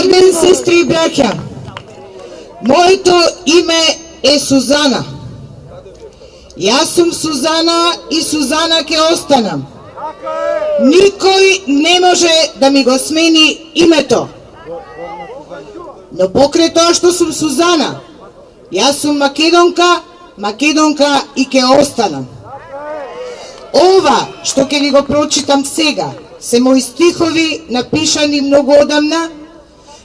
Добар ден, сестри и браќа. Моето име е Сузана. Јас сум Сузана и Сузана ќе останам. Никој не може да ми го смени името. Но покрај тоа што сум Сузана, јас сум македонка, македонка и ќе останам. Ова што ќе ви го прочитам сега се мои стихови напишани многу одамна,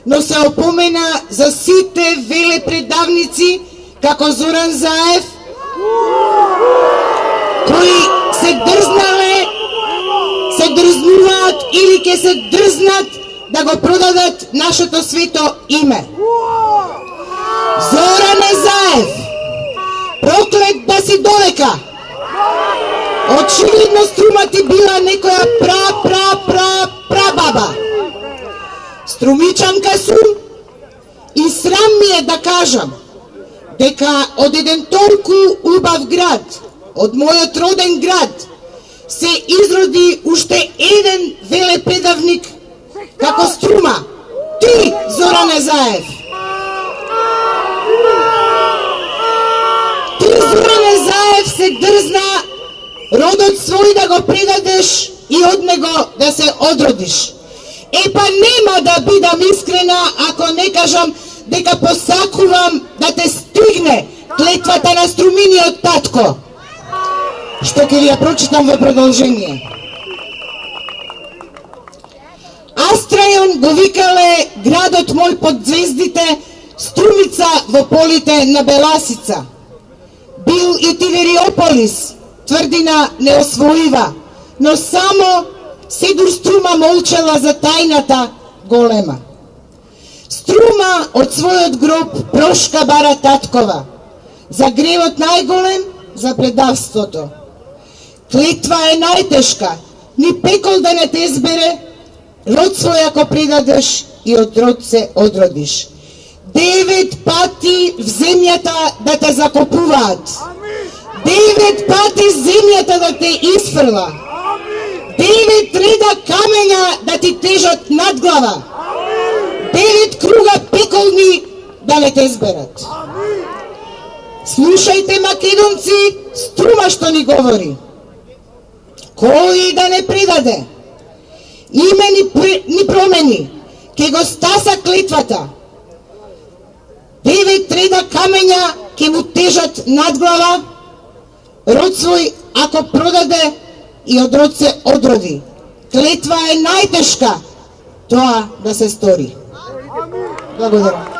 но се опомена за сите велепредавници како Зоран Заев, кои се дрзнуваат или ќе се дрзнат да го продадат нашето свето име. Зоране Заев, проклет да си довека! Очевидно Струма ти била некоја прабаба. Струмичанка сум и срам ми е да кажам дека од еден толку убав град, од мојот роден град, се изроди уште еден велепредавник како Струма. Ти, Зоране Заев. Ти, Зоране Заев, се дрзна родот свој да го предадеш и од него да се одродиш. Епа нема да бидам искрена ако не кажам дека посакувам да те стигне клетвата на Струминиот татко, што ќе ви ја прочитам во продолжение. Астрајон го викале градот мој под звездите, Струмица во полите на Беласица. Бил и Тивериополис, тврдина неосвоива, но само Сидур Струма молчала за тајната голема. Струма од својот гроб прошка бара таткова, за гревот најголем, за предавството. Клетва е најтешка, ни пекол да не те избере, род свој ако предадеш и од род се одродиш. 9 пати в земјата да те закопуваат. 9 пати земјата да те изфрла. 9 реда камења да ти тежат над глава. 9 круга пеколни да не те изберат. Слушајте, македонци, Струма што ни говори. Кој да не предаде, име ни промени, ке го стаса клетвата. 9 реда камења ке му тежат над глава, род свој ако продаде и од род се одроди. Клетва е најтешка тоа да се стори. Благодарам.